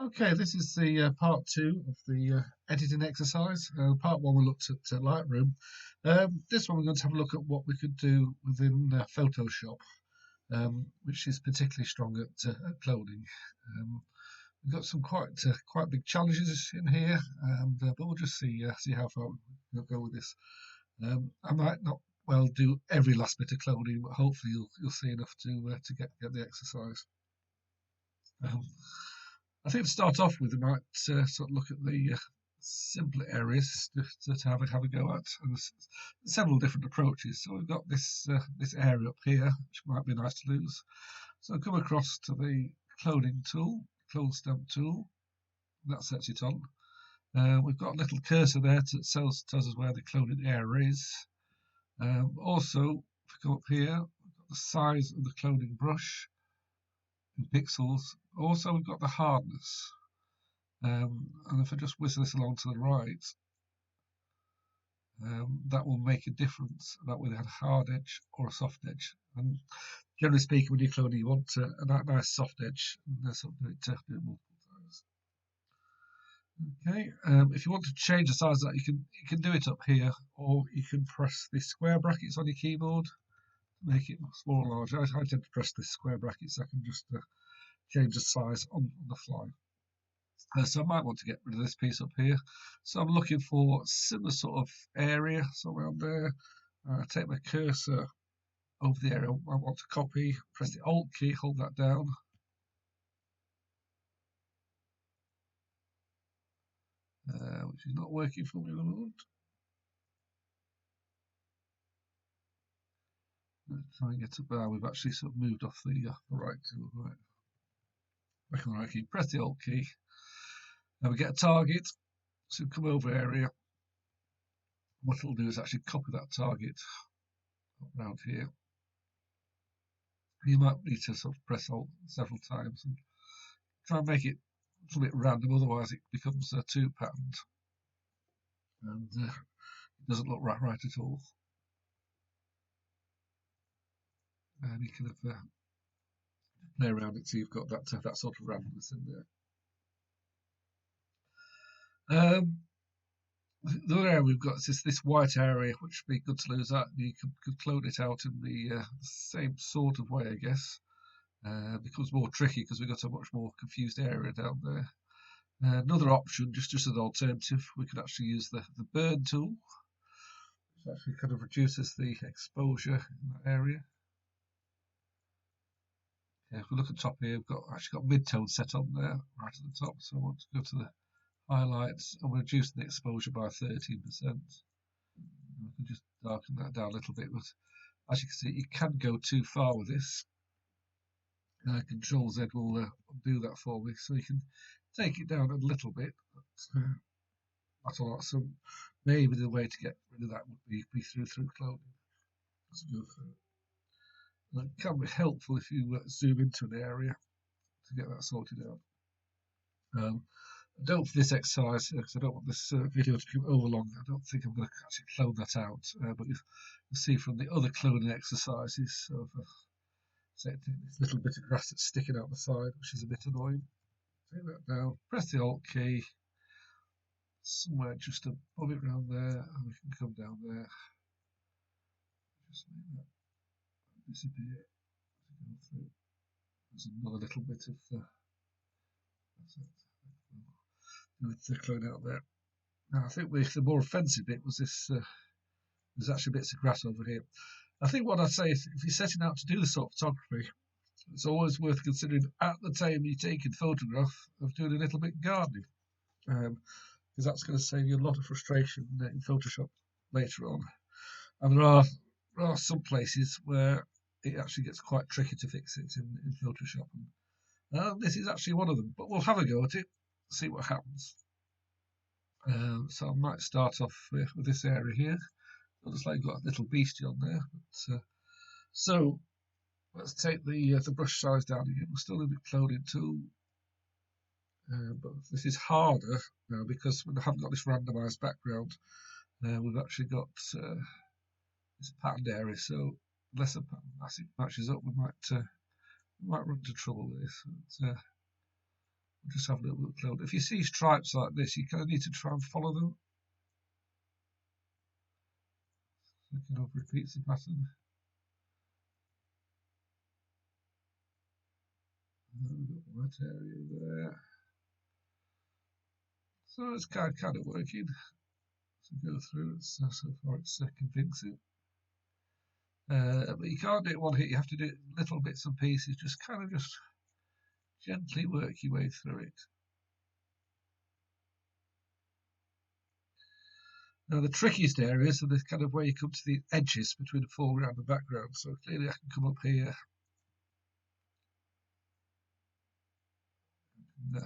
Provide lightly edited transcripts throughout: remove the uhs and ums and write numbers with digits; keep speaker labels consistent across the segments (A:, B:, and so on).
A: Okay, this is the part two of the editing exercise. Part one we looked at Lightroom. This one we're going to have a look at what we could do within Photoshop, which is particularly strong at cloning. We've got some quite big challenges in here, but we'll just see how far we'll go with this. I might not do every last bit of cloning, but hopefully you'll see enough to get the exercise. I think to start off with, we might sort of look at the simpler areas to have a go at. And there's several different approaches. So we've got this area up here, which might be nice to lose. So come across to the cloning tool, clone stamp tool. That sets it on. We've got a little cursor there that tells us where the cloning area is. Also, if we go up here, we've got the size of the cloning brush in pixels. Also, we've got the hardness. And if I just whistle this along to the right, that will make a difference about whether it had a hard edge or a soft edge. And generally speaking, when you're cloning, you want a nice soft edge, and so do it multiple times. Okay, if you want to change the size of that, you can do it up here, or you can press the square brackets on your keyboard to make it small or large. I tend to press the square brackets so I can just change the size on the fly. So I might want to get rid of this piece up here. So I'm looking for a similar sort of area, so around there. I take my cursor over the area I want to copy, press the Alt key, hold that down. Which is not working for me at the moment. Let's try and get up there. We've actually sort of moved off the right tool. Right. Back on the right key, press the Alt key. Now we get a target. So come over area. What it'll do is actually copy that target around here. You might need to sort of press Alt several times and try and make it a little bit random, otherwise it becomes too patterned and it doesn't look right at all. And you can play around it so you've got that sort of randomness in there. The other area we've got is this white area, which would be good to lose that. You could clone it out in the same sort of way, I guess. Becomes more tricky because we've got a much more confused area down there. Another option, just as an alternative, we could actually use the burn tool, which actually kind of reduces the exposure in that area. If we look at the top here, we've actually got mid-tone set on there, right at the top. So I want to go to the highlights and we're reducing the exposure by 13%. We can just darken that down a little bit, but as you can see, you can go too far with this. Control Z will do that for me, so you can take it down a little bit. That's a lot. So maybe the way to get rid of that would be through cloning. Let's go through. And it can be helpful if you zoom into an area to get that sorted out. I don't for this exercise because I don't want this video to become overlong. I don't think I'm going to actually clone that out. But you'll see from the other cloning exercises of this little bit of grass that's sticking out the side, which is a bit annoying. Take that down. Press the Alt key. Somewhere just above it around there, and we can come down there. Just make that disappear. Go through. There's another little bit of the clone out there. Now I think the more offensive bit was this. There's actually bits of grass over here. I think what I'd say is if you're setting out to do this sort of photography, it's always worth considering at the time you're taking photograph of doing a little bit of gardening, because that's going to save you a lot of frustration in Photoshop later on. And there are some places where it actually gets quite tricky to fix it in Photoshop. And this is actually one of them, but we'll have a go at it, see what happens. So I might start off with this area here. Looks like I've got a little beastie on there. But, so let's take the brush size down again. We're still in the cloning tool, but this is harder now because we haven't got this randomized background. We've actually got this patterned area, so unless a pattern matches up, we might run into trouble with this. But, Just have a little look closer. If you see stripes like this, you kind of need to try and follow them. So it kind of repeats the pattern. And then we've got the wet area there. So it's kind of working. So go through it. So far it's convincing. But you can't do it one hit. You have to do it little bits and pieces. Just gently work your way through it. Now the trickiest areas are the kind of where you come to the edges between the foreground and background. So clearly I can come up here and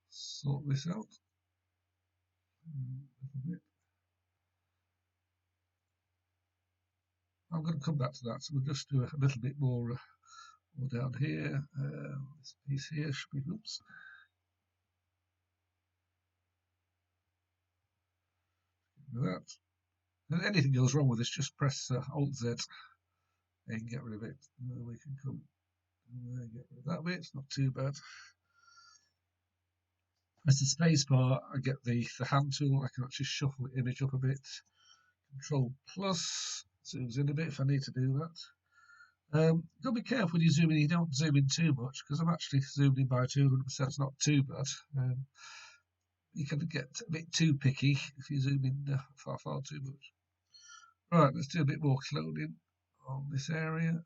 A: sort this out a little bit. I'm going to come back to that, so we'll just do a little bit more down here. This piece here should be, oops. That. And anything goes wrong with this, just press Alt Z and get rid of it. We can come and get rid of that bit, it's not too bad. Press the space bar, I get the hand tool, I can actually shuffle the image up a bit. Control plus, zooms in a bit if I need to do that. Got to be careful when you zoom in, you don't zoom in too much, because I'm actually zoomed in by 200%, it's not too bad. You can get a bit too picky if you zoom in far too much. Right, let's do a bit more cloning on this area.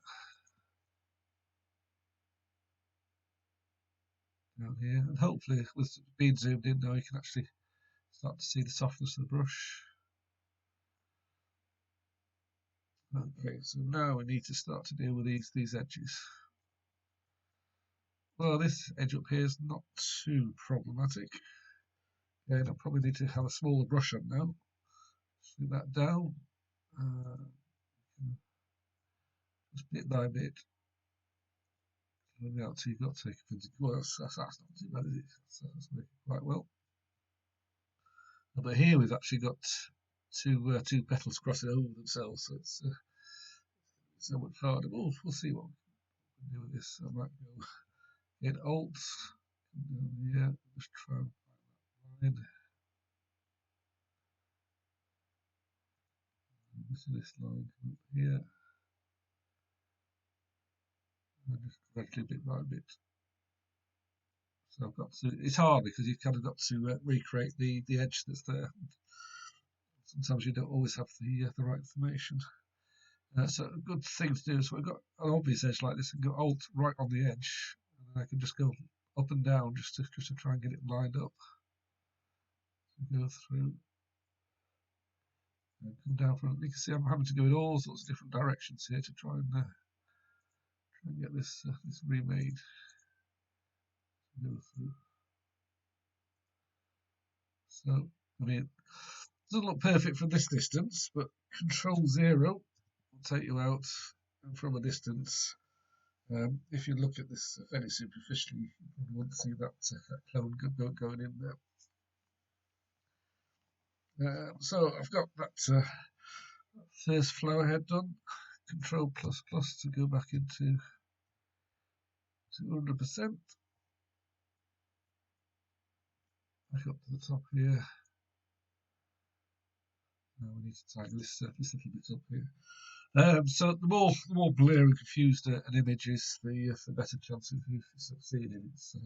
A: Down here, and hopefully with being zoomed in now you can actually start to see the softness of the brush. Okay, so now we need to start to deal with these edges. Well, this edge up here is not too problematic. And I probably need to have a smaller brush on now. Slow that down. Just bit by bit. Going out, so you've got to take a well, that's not too bad, is it? That's working quite well. But here we've actually got two petals crossing over themselves, so it's so much harder. We'll see what we can do with this. I might go in Alt, come down here, just try and find that line. This line come up here. And just gradually bit by bit. So I've got to, it's hard because you've kind of got to recreate the edge that's there. Sometimes you don't always have the right information. So a good thing to do is we've got an obvious edge like this and go Alt right on the edge, and then I can just go up and down just to try and get it lined up. So go through and come down from it. You can see I'm having to go in all sorts of different directions here to try and get this remade. Go through. So I mean, it doesn't look perfect from this distance, but Control 0 will take you out from a distance. If you look at this fairly superficially, you probably want to see that clone going in there. So I've got that first flower head done. Control plus to go back into 200%. Back up to the top here. Now we need to tighten this little bit up here. So the more blurry and confused an image is, the better chance of you succeeding. It's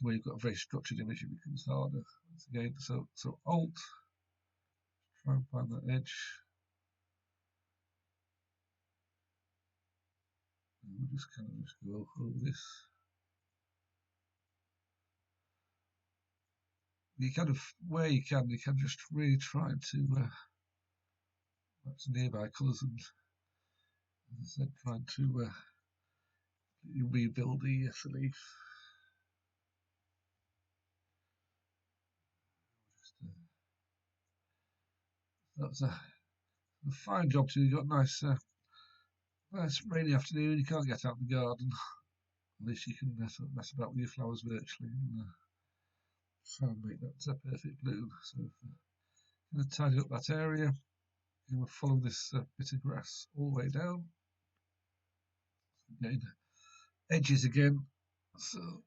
A: where you've got a very structured image, it becomes harder. Once again, so Alt, try and find that edge. And we'll just kind of go over this. You kind of, where you can just really try to match nearby colours and, as I said, trying to rebuild the leaf. That's a fine job too. You've got a nice rainy afternoon. You can't get out in the garden. At least you can mess about with your flowers virtually and try and make that perfect bloom. So I'm going to tidy up that area. And we'll follow this bit of grass all the way down. Again, edges again. So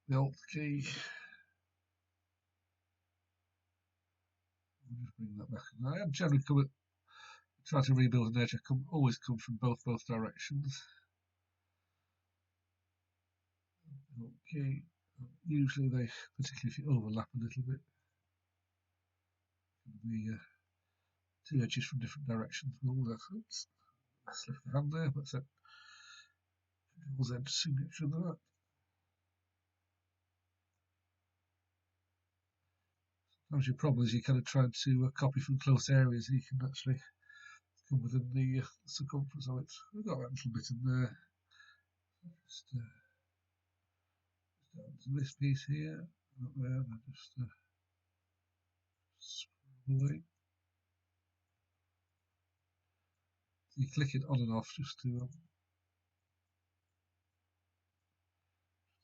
A: the Alt key. I'll just bring that back. I generally try to rebuild an edge. Always come from both directions. Okay. Usually they, particularly if you overlap a little bit, the two edges from different directions will oops, slip the hand there, but that was edge signature of that. Sometimes your problem is you kind of try to copy from close areas, and you can actually come within the circumference of it. We've got that little bit in there. Just down to this piece here, not there, and just scroll away. You click it on and off just to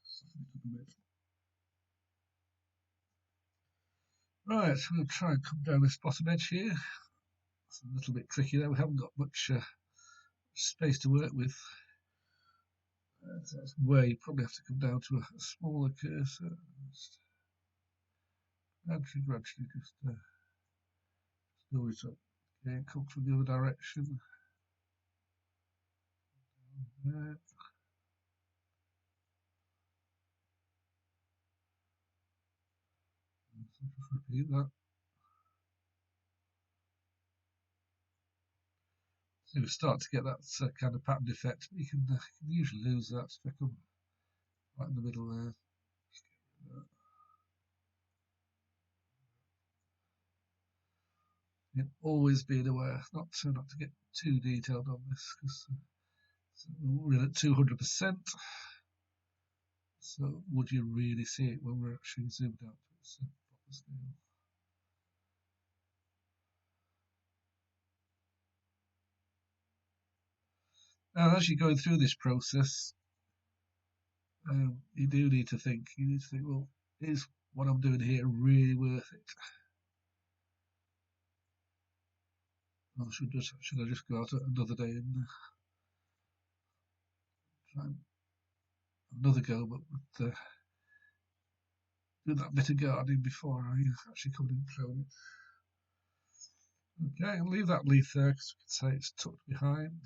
A: soften it up a bit. Right, so we'll try and come down this bottom edge here. It's a little bit tricky there. We haven't got much space to work with. So that's where you probably have to come down to a smaller cursor. Just gradually just build it up. Okay, come from the other direction. There. So just repeat that. So you start to get that kind of patterned effect, but you can usually lose that if I come right in the middle there. Always being aware not to get too detailed on this, because we're in at 200%. So would you really see it when we're actually zoomed out to its proper scale? And as you're going through this process, you do need to think. You need to think, well, is what I'm doing here really worth it? Or should I just go out another day and try another go, but with, do that bit of gardening before I actually come in and clone it. Okay, I'll leave that leaf there because we can say it's tucked behind.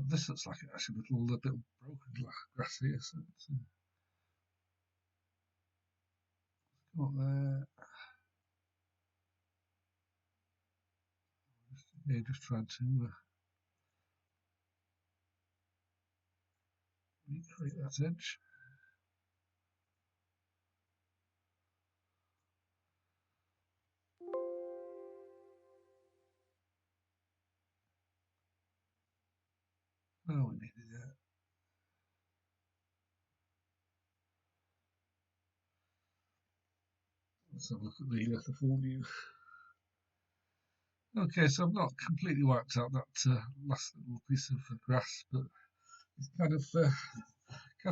A: This looks like actually a little broken grass here, so it's, come up there. Just trying to recreate that edge. Oh, we needed that. Let's have a look at the full view. Okay, so I've not completely wiped out that last little piece of grass, but it's kind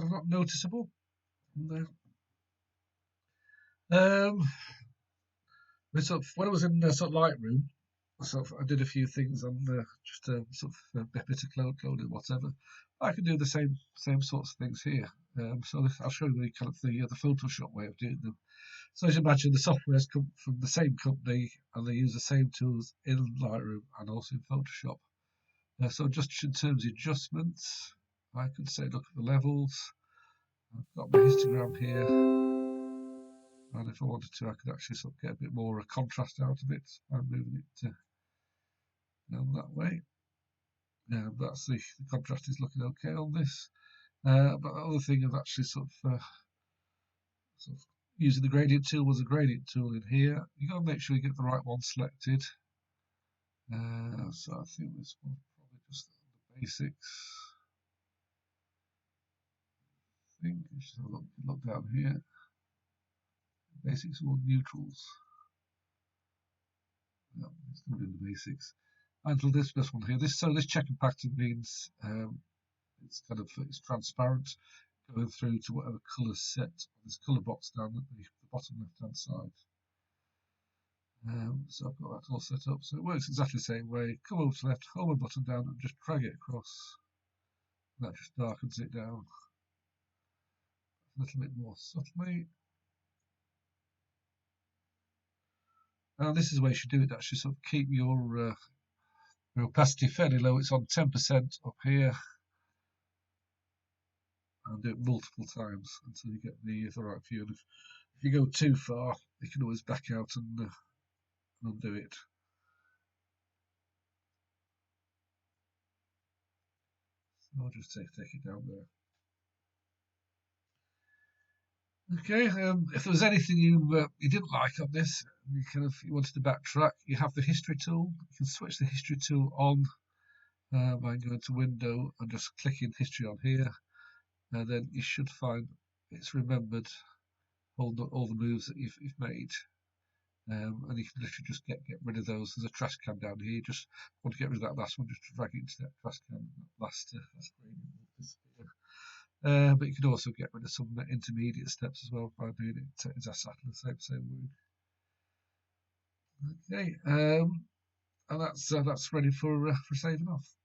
A: of not noticeable. When I was in Lightroom, I did a few things on just a bit of cloud and whatever. I can do the same sorts of things here. So I'll show you the Photoshop way of doing them. So as you imagine, the softwares come from the same company and they use the same tools in Lightroom and also in Photoshop. So just in terms of adjustments, I could say look at the levels. I've got my histogram here, and if I wanted to, I could actually get a bit more contrast out of it by moving it down that way. That's the contrast is looking okay on this. But the other thing of actually using the gradient tool was a gradient tool in here. You got to make sure you get the right one selected. So I think this one probably just the basics. I think just have a look down here. Basics or neutrals. No, it's going to be the basics. Until this one here. This checking pattern means it's transparent, going through to whatever colour set on this colour box down at the bottom left hand side. So I've got that all set up. So it works exactly the same way. Come over to left, hold my button down and just drag it across. That just darkens it down a little bit more subtly. And this is where you should do it, actually, sort of keep your opacity fairly low. It's on 10% up here, and do it multiple times until you get the right view. And if you go too far, you can always back out and undo it. So I'll just take it down there. Okay, if there was anything you didn't like on this, you wanted to backtrack, you have the history tool. You can switch the history tool on by going to Window and just clicking history on here, and then you should find it's remembered all the moves that you've made, and you can literally just get rid of those. There's a trash can down here. You just want to get rid of that last one, just drag it into that trash can. Last gradient will disappear. But you can also get rid of some intermediate steps as well by doing it exactly the same way. Okay, and that's ready for saving off.